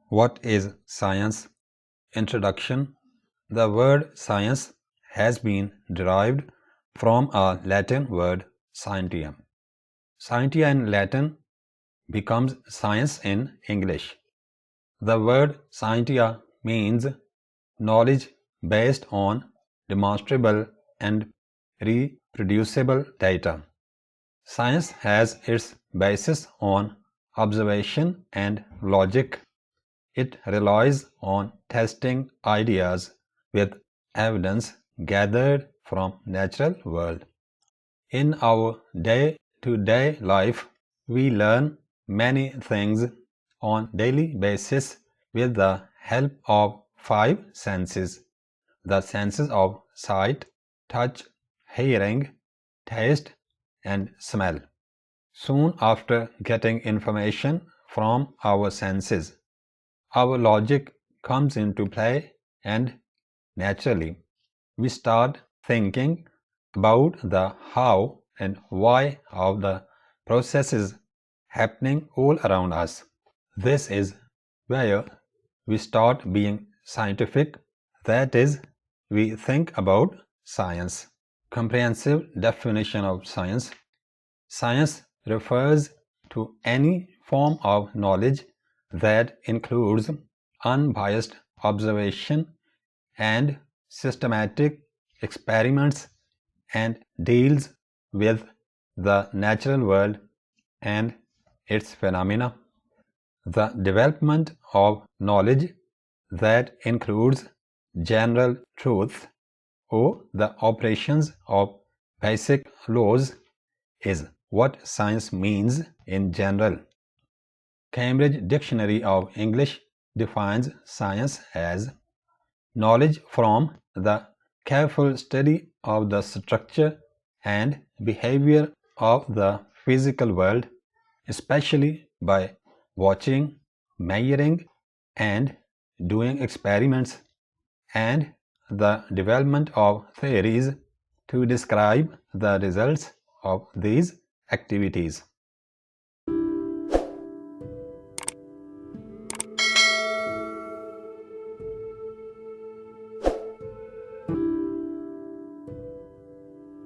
What is science? Introduction. The word science has been derived from a Latin word scientia. Scientia in Latin becomes science in English. The word scientia means knowledge based on demonstrable and reproducible data. Science has its basis on observation and logic. It relies on testing ideas with evidence gathered from natural world. In our day-to-day life, we learn many things on daily basis with the help of five senses: the senses of sight, touch, hearing, taste, and smell. Soon after getting information from our senses, our logic comes into play, and naturally we start thinking about the how and why of the processes happening all around us. This is where we start being scientific, that is, we think about science. Comprehensive definition of science. Science refers to any form of knowledge that includes unbiased observation and systematic experiments and deals with the natural world and its phenomena. The development of knowledge that includes general truths or the operations of basic laws is what science means in general. Cambridge Dictionary of English defines science as knowledge from the careful study of the structure and behavior of the physical world, especially by watching, measuring, and doing experiments, and the development of theories to describe the results of these activities.